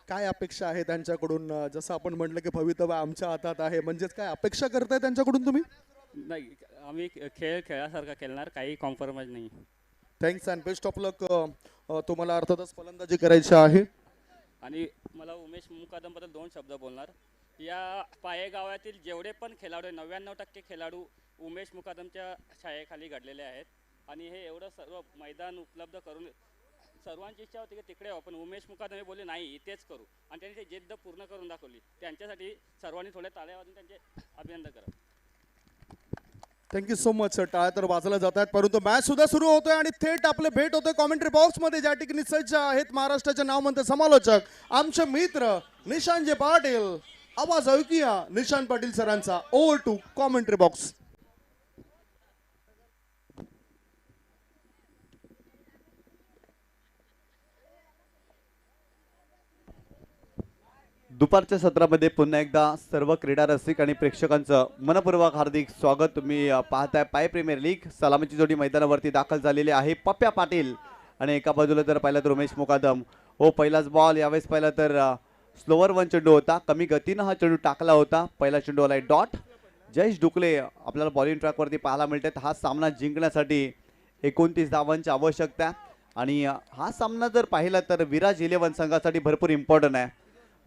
काय अपेक्षा आहे त्यांच्याकडून? जसं आपण म्हटलं की भवितव्य आमच्या हातात आहे, म्हणजेच काय अपेक्षा करताय त्यांच्याकडून तुम्ही? नाही, आम्ही खेळासारखा खेळणार, काही कॉम्प्रोमाइज नाही. थँक्स अँड बेस्ट ऑफ लक. तुम्हाला अर्थातच फलंदाजी करायची आहे. आणि मला उमेश मुकादमबद्दल 2 शब्द बोलणार. या पायेगावातील जेवढे पण खेळाडू 99% खेळाडू उमेश मुकादमच्या छायेखाली घडलेले आहेत. आणि हे एवढं सर्व मैदान उपलब्ध करून सर्वांची इच्छा होती की तिकडे आपण उमेश मुकादम बोलले नाही इथेच करू, आणि त्यांनी ते जिद्द पूर्ण करून दाखवली. त्यांच्यासाठी सर्वांनी थोड्या ताळ्या वाजून त्यांचे अभिनंदन करा. Thank you so much. टाळ्या तर वाजवल्या जात आहेत, परंतु मॅच सुद्धा सुरू होतोय आणि थेट आपले भेट होतोय कॉमेंट्री बॉक्स मध्ये, ज्या ठिकाणी सज्ज आहेत महाराष्ट्राचे नामवंत समालोचक आमचे मित्र निशांत पाटील. आवाज ऐकूया निशांत पाटील सरांचा. Over to commentary box. दुपारच्या सत्रामध्ये पुन्हा एकदा सर्व क्रीडा रसिक आणि प्रेक्षकांचं मनपूर्वक हार्दिक स्वागत. तुम्ही पाहताय पाय प्रीमियर लीग. सलामीची जोडी मैदानावरती दाखल झालेली आहे. पप्प्या पाटील आणि एका बाजूला जर पाहिलं तर उमेश मुकादम. हो, पहिलाच बॉल यावेळेस पाहिला तर स्लोवर 1 चेंडू होता. कमी गतीनं हा चेंडू टाकला होता. पहिला चेंडू आलाय डॉट. जयेश डुकले आपल्याला बॉलिंग ट्रॅकवरती पाहायला मिळतात. हा सामना जिंकण्यासाठी 29 धावांची आवश्यकता, आणि हा सामना जर पाहिला तर विराज 11 संघासाठी भरपूर इम्पॉर्टंट आहे.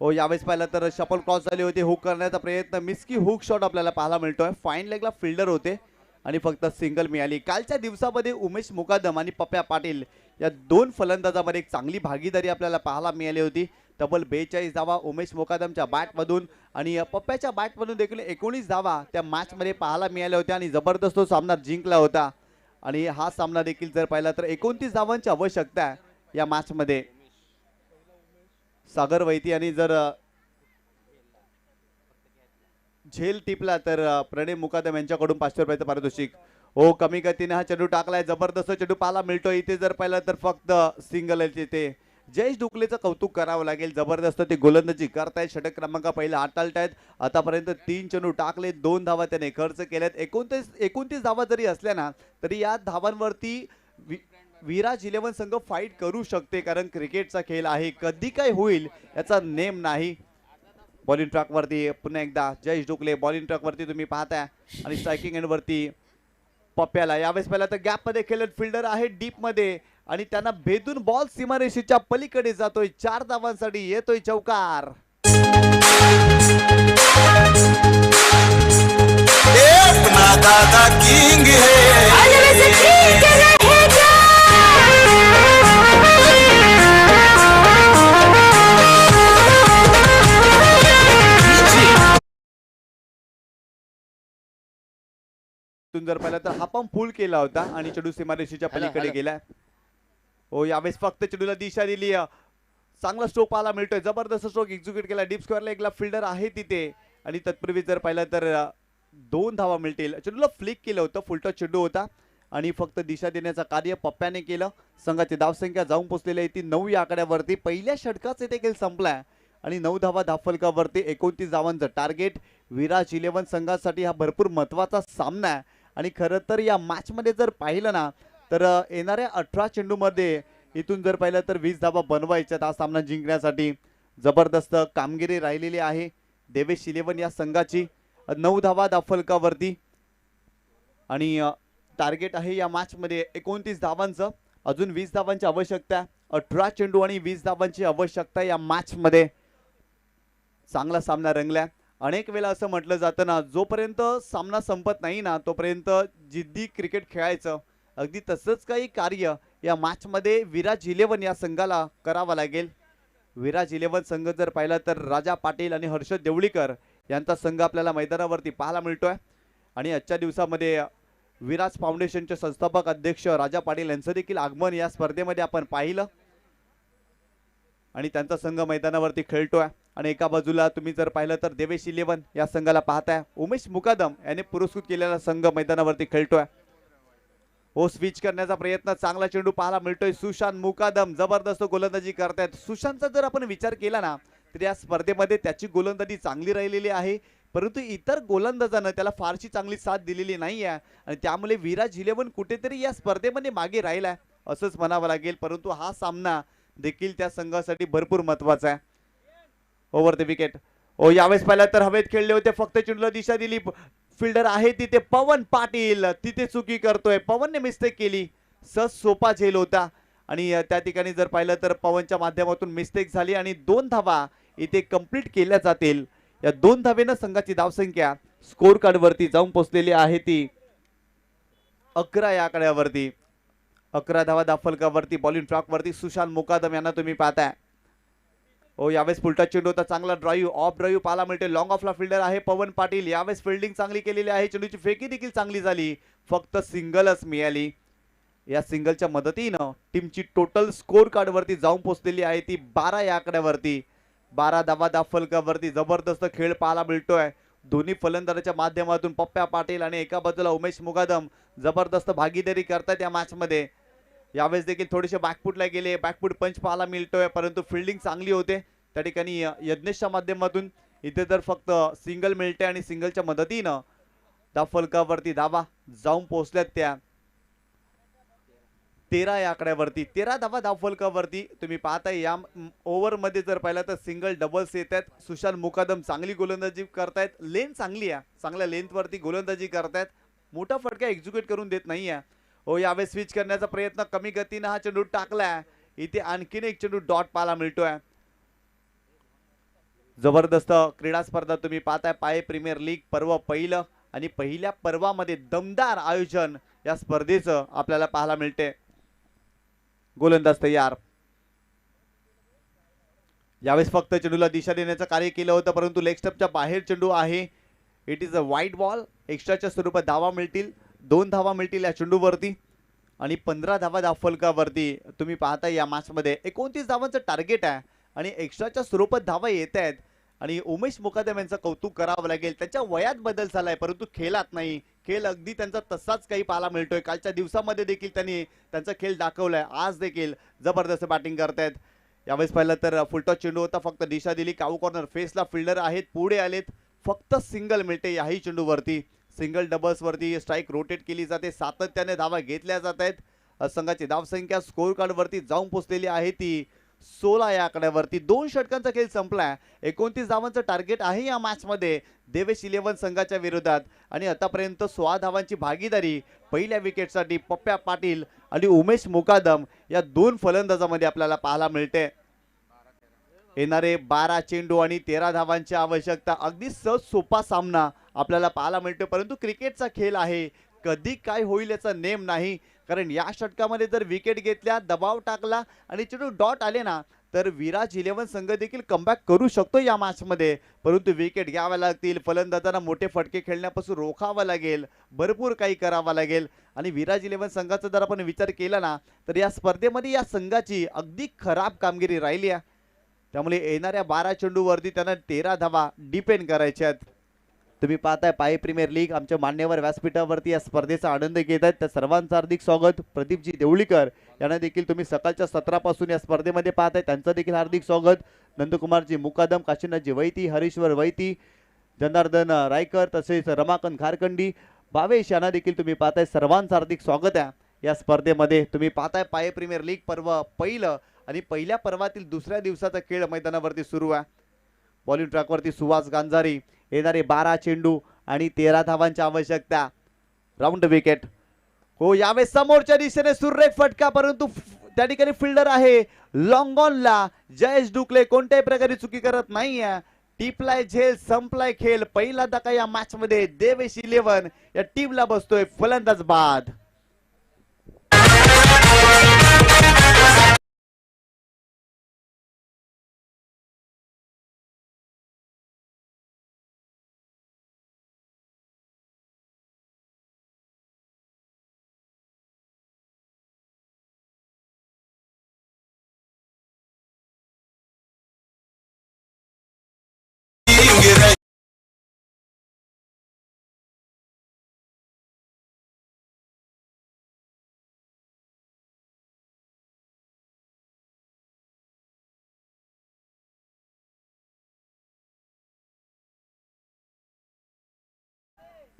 हो, यावेळेस पाहिलं तर शपल क्रॉस झाली होती. हुक करण्याचा प्रयत्न, मिस्की हुक शॉट आपल्याला पाहायला मिळतोय. फाईन लेगला फिल्डर होते आणि फक्त सिंगल मिळाली. कालच्या दिवसामध्ये उमेश मुकादम आणि पप्प्या पाटील या दोन फलंदाजामध्ये एक चांगली भागीदारी आपल्याला पाहायला मिळाली होती. तब्बल 42 धावा उमेश मोकादमच्या बॅटमधून आणि पप्प्याच्या बॅटमधून देखील 19 धावा त्या मॅचमध्ये पाहायला मिळाल्या होत्या आणि जबरदस्त तो सामना जिंकला होता. आणि हा सामना देखील जर पाहिला तर 29 धावांची आवश्यकता आहे या मॅचमध्ये. सागर वैती आणि जर झेल टिपला तर प्रणय मुकादम यांच्याकडून 500 रुपयाचं पारितोषिक. हो, कमी गतीने हा चेंडू टाकलाय, जबरदस्त चेंडू पाहायला मिळतोय. इथे जर पाहिलं तर फक्त सिंगल ते जयेश डुकलेचं कौतुक करावं लागेल. जबरदस्त ते गोलंदाजी करतायत, षटक क्रमांक पहिला हाताळतायत. आतापर्यंत 3 चेंडू टाकले, 2 धावा त्याने खर्च केल्यात. 29 धावा जरी असल्या ना तरी या धावांवरती विराज 11 संघ फाईट करू शकते, कारण क्रिकेटचा खेळ आहे, कधी काय होईल याचा नेम नाही. बॉलिंग ट्रॅक वरती पुन्हा एकदा जयेश डुकले, बॉलिंग ट्रॅक वरती तुम्ही पाहताय आणि स्ट्रायकिंग एंड वरती पप्प्याला. यावेळेस पहिला तर गॅप मध्ये खेळत फिल्डर आहे डीप मध्ये आणि त्यांना भेदून बॉल सीमारेषेच्या पलीकडे जातोय. 4 धावांसाठी येतोय चौकार. अपना दादा किंग जर पाहिलं तर हा पण फुल केला होता आणि चेंडू सीमारेषेच्या पलीकडे गेला. हो, यावेळेस फक्त चेंडूला दिशा दिली. चांगला स्ट्रोक पाहायला मिळतोय, जबरदस्त स्ट्रोक एक्झिक्यूट केला. डीप स्क्वेअरला एकला फिल्डर आहे तिथे आणि तत्पूर्वी जर पाहिलं तर 2 धावा मिळतील. चेंडूला फ्लिक केलं होतं, फुलटॉस चेंडू होता आणि फक्त दिशा देण्याचं कार्य पप्प्याने केलं. संघाची धावसंख्या जाऊन पोहोचलेली आहे ती 9 या आकड्यावरती. पहिल्या षटकाचे देखील संपलाय आणि 9 धावा धावफलकावरती 29 धावांचं टार्गेट. विराज 11 संघासाठी हा भरपूर महत्वाचा सामना आहे आणि खरं तर या मॅचमध्ये जर पाहिलं ना तर येणाऱ्या 18 चेंडूमध्ये इथून जर पाहिलं तर 20 धावा बनवायच्यात हा सामना जिंकण्यासाठी. जबरदस्त कामगिरी राहिलेली आहे देवेश 11 या संघाची. 9 धावा धावफलकावरती आणि टार्गेट आहे या मॅचमध्ये 29 धावांचं. अजून 20 धावांची आवश्यकता, 18 चेंडू आणि 20 धावांची आवश्यकता या मॅचमध्ये. चांगला सामना रंगला. अनेक वेळा असं म्हटलं जातं ना, जोपर्यंत सामना संपत नाही ना तोपर्यंत जिद्दी क्रिकेट खेळायचं. अगदी तसंच काही कार्य या मॅचमध्ये विराज 11 या संघाला करावं लागेल. विराज 11 संघ जर पाहिला तर राजा पाटील आणि हर्षद देवळीकर यांचा संघ आपल्याला मैदानावरती पाहायला मिळतोय आणि आजच्या दिवसामध्ये विराज फाउंडेशनचे संस्थापक अध्यक्ष राजा पाटील यांचं देखील आगमन या स्पर्धेमध्ये आपण पाहिलं आणि त्यांचा संघ मैदानावरती खेळतोय. आणि एका बाजूला तुम्ही जर पाहिलं तर देवेश 11 या संघाला पाहताय, उमेश मुकादम याने पुरस्कृत केलेला संघ मैदानावरती खेळतोय. हो, स्विच करण्याचा प्रयत्न, चांगला चेंडू पाहायला मिळतोय. सुशांत मुकादम जबरदस्त गोलंदाजी करतायत. सुशांतचा जर आपण विचार केला ना तर या स्पर्धेमध्ये त्याची गोलंदाजी चांगली राहिलेली आहे, परंतु इतर गोलंदाजांना त्याला फारशी चांगली साथ दिलेली नाही आहे आणि त्यामुळे विराज 11 कुठेतरी या स्पर्धेमध्ये मागे राहिलाय असंच म्हणावं लागेल. परंतु हा सामना देखील त्या संघासाठी भरपूर महत्वाचा आहे. Over the wicket. ओ, यावेळेस पहिला तर हवेत खेळले होते, फक्त चेंडूला दिशा दिली. फिल्डर आहे तिथे पवन पाटील, तिथे चुकी करतोय. पवनने मिस्टेक केली, सहज सोपा झेल होता आणि त्या ठिकाणी जर पाहिलं तर पवनच्या माध्यमातून मिस्टेक झाली आणि 2 धावा इथे कंप्लीट केल्या जातील. या 2 धावेनं संघाची धावसंख्या स्कोर कार्ड वरती जाऊन पोहोचलेली आहे ती 11 या आकड्यावरती. 11 धावा धावफलकावरती. बॉलिंग ट्रॅक वरती सुशांत मुकादम यांना तुम्ही पाहताय. हो, यावेळेस फुलटा चेंडू होता, चांगला ड्राईव्ह, ऑफ ड्राईव्ह पाहायला मिळते. लॉंग ऑफला फिल्डर आहे पवन पाटील. यावेळेस फिल्डिंग चांगली केलेली आहे, चेंडूची फेकी देखील चांगली झाली, फक्त सिंगलच मिळाली. या सिंगलच्या मदतीनं टीमची टोटल स्कोर कार्ड वरती जाऊन पोहोचलेली आहे ती 12 या आकड्यावरती. 12 धावा धावफलकावरती जबरदस्त खेळ पाहायला मिळतोय दोन्ही फलंदाजाच्या माध्यमातून. पप्प्या पाटील आणि एका बाजूला उमेश मुकादम जबरदस्त भागीदारी करतात या मॅच मध्ये. यावेळेस देखील थोडेसे बॅकफुटला गेले, बॅकफुट पंच पाहायला मिळतोय, परंतु फिल्डिंग चांगली होते त्या ठिकाणी यज्ञेशच्या माध्यमातून. इथे तर फक्त सिंगल मिळते आणि सिंगलच्या मदतीनं धावफलकावरती धावा जाऊन पोहोचल्यात त्या 13 या आकड्यावरती. 13 धावा धावफलकावरती तुम्ही पाहताय. या ओव्हर मध्ये जर पाहिलं तर सिंगल डबल्स येत आहेत. सुशांत मुकादम चांगली गोलंदाजी करतायत, लेंथ चांगली आहे, चांगल्या लेंथ वरती गोलंदाजी करतायत, मोठा फटका एक्झिक्यूट करून देत नाही आहे. हो, यावेळेस स्विच करण्याचा प्रयत्न, कमी गतीनं हा चेंडू टाकलाय. इथे आणखीन एक चेंडू डॉट पाहायला मिळतोय. जबरदस्त क्रीडा स्पर्धा तुम्ही पाहताय. पाये प्रीमियर लीग पर्व पहिलं आणि पहिल्या पर्वामध्ये दमदार आयोजन या स्पर्धेचं आपल्याला पाहायला मिळते. गोलंदाज तयार. यावेळेस फक्त चेंडूला दिशा देण्याचं कार्य केलं होतं, परंतु लेग स्टंपच्या बाहेर चेंडू आहे. It is a wide ball. एक्स्ट्राच्या स्वरूपात धावा मिळतील, 2 धावा मिळतील या चेंडूवरती आणि 15 धावा धावफलकावरती. तुम्ही पाहता या मॅचमध्ये 29 धावांचं टार्गेट आहे आणि एक्स्ट्राच्या स्वरूपात धावा येत आहेत. आणि उमेश मुकादम यांचं कौतुक करावं लागेल. त्यांच्या वयात बदल झालाय परंतु खेळात नाही. खेळ अगदी त्यांचा तसाच काही पाहायला मिळतोय. कालच्या दिवसामध्ये देखील त्यांनी त्यांचा खेळ दाखवलाय. आज देखील जबरदस्त बॅटिंग करतायत. यावेळेस पाहिलं तर फुलटॉस चेंडू होता, फक्त दिशा दिली. काऊ कॉर्नर फेसला फिल्डर आहेत, पुढे आलेत. फक्त सिंगल मिळते याही चेंडूवरती. सिंगल डबल्स वरती स्ट्राईक रोटेट केली जाते. सातत्याने धावा घेतल्या जात आहेत. संघाची धावसंख्या स्कोर कार्ड वरती जाऊन पोहोचलेली आहे ती 16 या आकड्यावरती. 2 षटकांचा खेळ संपलाय. 29 धावांचं टार्गेट आहे या मॅच मध्ये देवेश 11 संघाच्या विरोधात आणि आतापर्यंत 16 धावांची भागीदारी पहिल्या विकेटसाठी पप्प्या पाटील आणि उमेश मुकादम या 2 फलंदाजांमध्ये आपल्याला पाहायला मिळते. येणारे 12 चेंडू आणि 13 धावांची आवश्यकता. अगदी सहज सोपा सामना आपल्याला पाहायला मिळतो, परंतु क्रिकेटचा खेळ आहे. कधी काय होईल याचा नेम नाही. कारण या षटकामध्ये जर विकेट घेतल्या, दबाव टाकला आणि चेंडू डॉट आले ना, तर विराज 11 संघ देखील कमबॅक करू शकतो या मॅच मध्ये. परंतु विकेट घ्याव्या लागतील, फलंदाजांना मोठे फटके खेळण्यापासून रोखावं लागेल, भरपूर काही करावं लागेल. आणि विराज 11 संघाचा जर आपण विचार केला ना, तर या स्पर्धेमध्ये या संघाची अगदी खराब कामगिरी राहिली आहे. त्यामुळे येणाऱ्या 12 चेंडूवरती त्यांना 13 धावा डिपेंड करायच्या आहेत. तुम्ही पाहताय पाय प्रीमियर लीग आमच्या मान्यवर व्यासपीठावरती या स्पर्धेचा आनंद घेत आहेत. त्या सर्वांचं हार्दिक स्वागत. प्रदीपजी देवळीकर यांना देखील तुम्ही सकाळच्या सत्रापासून या स्पर्धेमध्ये पाहताय, त्यांचं देखील हार्दिक स्वागत. नंदकुमारजी मुकादम, काशीनाथजी वैती, हरीश्वर वैती, जनार्दन रायकर, तसेच रमाकांत खारखंडी, भावेश यांना देखील तुम्ही पाहताय. सर्वांचं हार्दिक स्वागत आहे या स्पर्धेमध्ये. तुम्ही पाहताय पाय प्रीमियर लीग पर्व पहिलं आणि पहिल्या पर्वातील दुसऱ्या दिवसाचा खेळ मैदानावरती सुरू आहे. बॉलिंग ट्रॅकवरती सुहास गांजारी. येणारे 12 चेंडू आणि 13 धावांची आवश्यकता. Round wicket. हो, यावेळेस समोरच्या दिशेने सुरेख फटका, परंतु त्या ठिकाणी फिल्डर आहे लॉंग ऑनला जयेश डुकले. कोणत्याही प्रकारे चुकी करत नाहीये. टिपलाय झेल, संपलाय खेळ. पहिला धक्का या मॅच मध्ये देवेश 11 या टीमला बसतोय. फलंदाज बाद.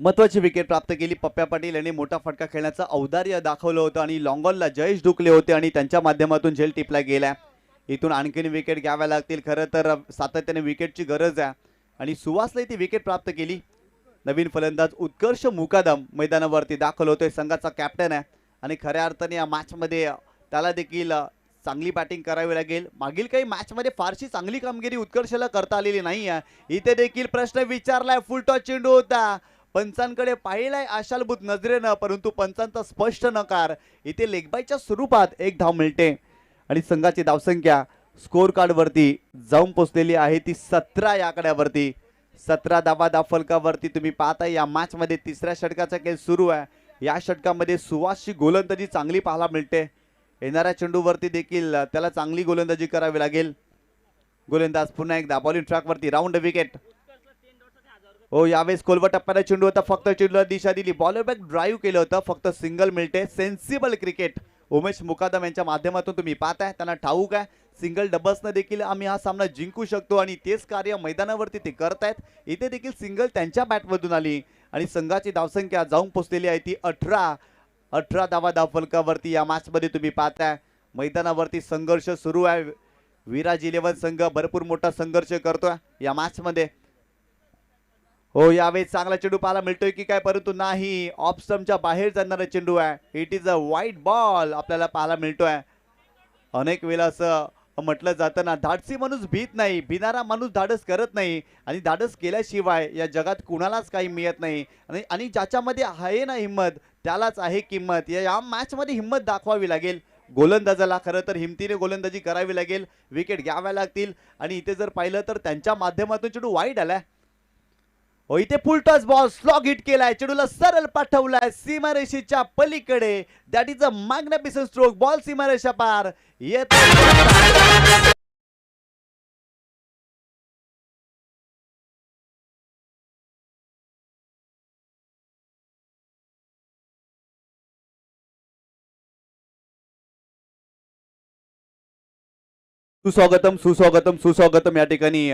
महत्वाची विकेट प्राप्त केली. पप्प्या पाटील यांनी मोठा फटका खेळण्याचं औदार्य दाखवलं होतं आणि लॉंगॉनला जयेश डुकले होते आणि त्यांच्या माध्यमातून झेल टिपला गेला. इथून आणखीन विकेट घ्याव्या लागतील. खरं तर सातत्याने विकेटची गरज आहे आणि सुहासला ती विकेट प्राप्त केली. नवीन फलंदाज उत्कर्ष मुकादम मैदानावरती दाखल होतोय. संघाचा कॅप्टन आहे आणि खऱ्या अर्थाने या मॅचमध्ये त्याला देखील चांगली बॅटिंग करावी लागेल. मागील काही मॅचमध्ये फारशी चांगली कामगिरी उत्कर्षला करता आलेली नाही आहे. इथे देखील प्रश्न विचारलाय. फुलटॉस चेंडू होता. पंचांकडे पाहिलाय आशालभूत नजरेनं, परंतु पंचांचा स्पष्ट नकार. इथे लेगबायच्या स्वरूपात 1 धाव मिळते आणि संघाची धावसंख्या स्कोर कार्ड वरती जाऊन पोहोचलेली आहे ती 17 या आकड्यावरती. 17 धावा धावफलकावरती. तुम्ही पाहताय या मॅच मध्ये 3ऱ्या षटकाचा खेळ सुरू आहे. या षटकामध्ये सुहासची गोलंदाजी चांगली पाहायला मिळते. येणाऱ्या चेंडूवरती देखील त्याला चांगली गोलंदाजी करावी लागेल. गोलंदाज पुन्हा एकदा बॉलिंग ट्रॅकवरती. Round wicket. हो, यावेळेस कोलवा टप्प्याला चेंडू होता. फक्त चेंडूला दिशा दिली. बॉलर बॅक ड्राईव्ह केलं होतं. फक्त सिंगल मिळते. सेन्सिबल क्रिकेट उमेश मुकादम यांच्या माध्यमातून तुम्ही पाहताय. त्यांना ठाऊक आहे सिंगल डबल्सनं देखील आम्ही हा सामना जिंकू शकतो आणि तेच कार्य मैदानावरती ते करतायत. इथे देखील सिंगल त्यांच्या बॅटमधून आली आणि संघाची धावसंख्या जाऊन पोहोचलेली आहे ती 18 धावा धावफलकावरती. या मॅच मध्ये तुम्ही पाहताय मैदानावरती संघर्ष सुरू आहे. विराज 11 संघ भरपूर मोठा संघर्ष करतोय या मॅच मध्ये. हो, यावेळेस चांगला चेंडू पाहायला मिळतोय की काय, परंतु नाही. ऑफ स्टंपच्या बाहेर जाणारा चेंडू आहे. इट इज अ वाईट बॉल आपल्याला पाहायला मिळतोय. अनेक वेळा असं म्हटलं जातं ना, धाडसी माणूस भीत नाही, भिणारा माणूस धाडस करत नाही आणि धाडस केल्याशिवाय या जगात कुणालाच काही मिळत नाही. आणि ज्याच्यामध्ये आहे ना हिंमत, त्यालाच आहे किंमत. या मॅच मध्ये हिंमत दाखवावी लागेल. गोलंदाजाला खरं तर हिमतीने गोलंदाजी करावी लागेल, विकेट घ्याव्या लागतील. आणि इथे जर पाहिलं तर त्यांच्या माध्यमातून चेंडू वाईड आलाय. हो, इथे फुल टॉस बॉल स्लॉग हिट केलाय, चेंडूला सरळ पाठवलाय सीमारेषेच्या पलीकडे. That is a magnificent stroke. Ball सीमारेषा पार येत. सुस्वागतम सुस्वागतम सुस्वागतम. या ठिकाणी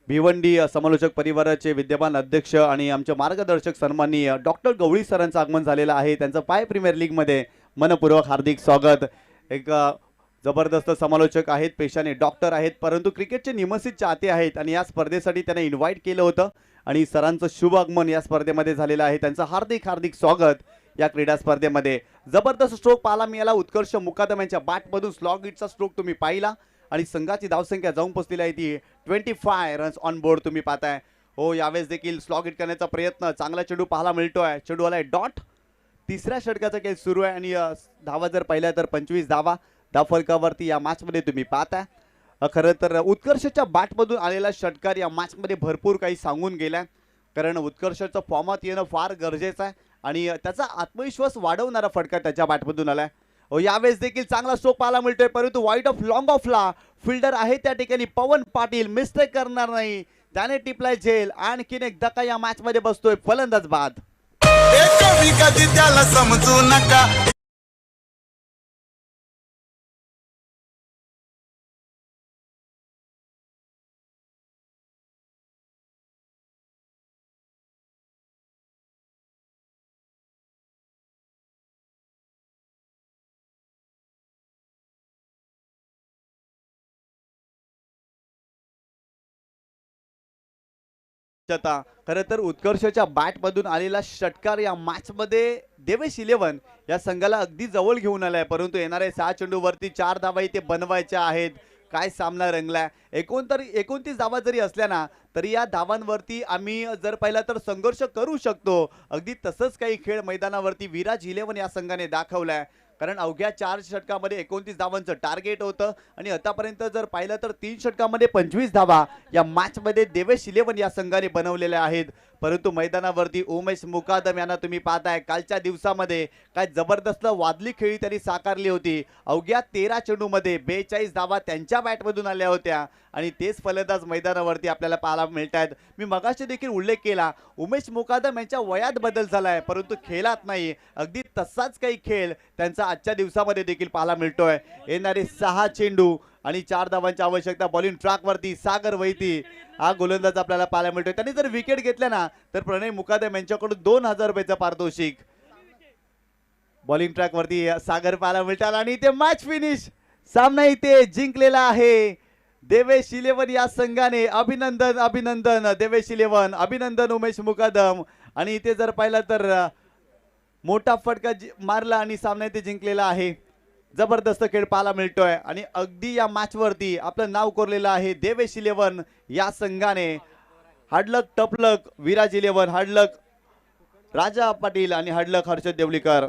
भिवंडी समालोचक परिवाराचे विद्यमान अध्यक्ष आणि आमचे मार्गदर्शक सन्माननीय डॉक्टर गवळी सरांचं आगमन झालेलं आहे. त्यांचं पाय प्रीमियर लीगमध्ये मनपूर्वक हार्दिक स्वागत. एक जबरदस्त समालोचक आहेत, पेशाने डॉक्टर आहेत, परंतु क्रिकेटचे निमसित चाहते आहेत आणि या स्पर्धेसाठी त्यांना इन्व्हाइट केलं होतं आणि सरांचं शुभ आगमन या स्पर्धेमध्ये झालेलं आहे. त्यांचं हार्दिक हार्दिक स्वागत या क्रीडा स्पर्धेमध्ये. जबरदस्त स्ट्रोक पाहायला मिळाला उत्कर्ष मुकादम यांच्या बॅटमधून. स्लॉग हिटचा स्ट्रोक तुम्ही पाहिला आणि संघाची धावसंख्या जाऊन पोहोचलेली आहे ती 25 रन्स ऑन बोर्ड तुम्ही पाहताय. हो, यावेळेस देखील स्लॉग हिट करण्याचा प्रयत्न, चांगला चेंडू पाहायला मिळतोय. चेंडू आलाय डॉट. तिसऱ्या षटकाचा खेळ सुरू आहे आणि धावा जर पाहिल्या तर 25 धावा धावफलकावरती या मॅचमध्ये तुम्ही पाहताय. खरं तर उत्कर्षच्या बॅटमधून आलेला षटकार या मॅचमध्ये भरपूर काही सांगून गेलाय, कारण उत्कर्षाचं फॉर्मात येणं फार गरजेचं आहे आणि त्याचा आत्मविश्वास वाढवणारा फटका त्याच्या बॅटमधून आलाय. हो, यावेळेस देखील चांगला स्ट्रोक पाहायला मिळतोय, परंतु वाईट ऑफ लॉंग ऑफला फिल्डर आहे त्या ठिकाणी पवन पाटील मिस्टेक करणार नाही, त्याने टिपलाय झेल. आणखीन एक धक्का या मॅच मध्ये बसतोय फलंदाज बाद. कधी कधी त्याला समजू नका. खरं तर उत्कर्षच्या बॅटमधून आलेला षटकार या मॅचमध्ये देवेश 11 या संघाला अगदी जवळ घेऊन आलाय, परंतु येणाऱ्या 6 चेंडूवरती 4 धावा इथे बनवायच्या आहेत. काय सामना रंगलाय. 29 धावा जरी असल्या ना तरी या धावांवरती आम्ही जर पाहिला तर संघर्ष करू शकतो. अगदी तसंच काही खेळ मैदानावरती विराज 11 या संघाने दाखवलाय, कारण अवघ्या 4 षटकामध्ये 29 धावांचं टार्गेट होतं आणि आतापर्यंत जर पाहिलं तर 3 षटकामध्ये 25 धावा या मॅचमध्ये देवेश 11 या संघाने बनवलेल्या आहेत. परंतु मैदानावरती उमेश मुकादम यांना तुम्ही पाहताय, कालच्या दिवसामध्ये काय जबरदस्त वादली खेळी त्यांनी साकारली होती. अवघ्या 13 चेंडूमध्ये 42 धावा त्यांच्या बॅटमधून आल्या होत्या आणि तेच फलंदाज मैदानावरती आपल्याला पाहायला मिळत आहेत. मी मगाशी देखील उल्लेख केला, उमेश मुकादम यांच्या वयात बदल झालाय, परंतु खेळात नाही. अगदी तसाच काही खेळ त्यांचा आजच्या दिवसामध्ये देखील पाहायला मिळतोय. येणारे 6 चेंडू आणि 4 धावांची आवश्यकता. बॉलिंग ट्रॅकवरती सागर वैती हा गोलंदाज आपल्याला पाहायला मिळतोय. त्यांनी जर विकेट घेतल्या ना तर प्रणय मुकादम यांच्याकडून 2000 रुपयाचं पारितोषिक. बॉलिंग ट्रॅकवरती सागर पाहायला मिळतात आणि इथे मॅच फिनिश. सामना इथे जिंकलेला आहे देवेश 11 या संघाने. अभिनंदन अभिनंदन देवेश 11, अभिनंदन उमेश मुकादम. आणि इथे जर पाहिलं तर मोठा फटका मारला आणि सामना इथे जिंकलेला आहे. जबरदस्त खेळ पाहायला मिळतोय आणि अगदी या मॅच वरती आपलं नाव कोरलेलं आहे देवेश 11 या संघाने. हार्डलक टपलक विराज 11, हार्डलक राजा पाटील आणि हार्डलक हर्षद देवलीकर.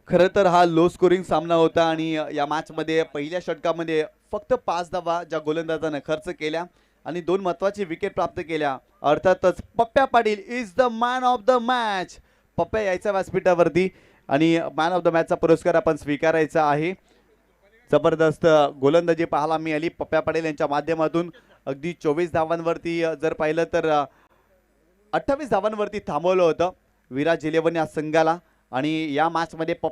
खरं तर हा लो स्कोरिंग सामना होता आणि या मॅच मध्ये पहिल्या षटकामध्ये फक्त 5 धावा ज्या गोलंदाजाने खर्च केल्या आणि 2 महत्त्वाची विकेट प्राप्त केल्या. अर्थातच Pappya Patil is the man of the match. Pappya यायचा व्यासपीठावरती आणि मॅन ऑफ द मॅचचा पुरस्कार आपण स्वीकारायचा आहे. जबरदस्त गोलंदाजी पाहायला मिळाली पप्प्या पाटील यांच्या माध्यमातून. अगदी 24 धावांवरती जर पाहिलं तर 28 धावांवरती थांबवलं होतं विराज 11 या संघाला आणि या मॅचमध्ये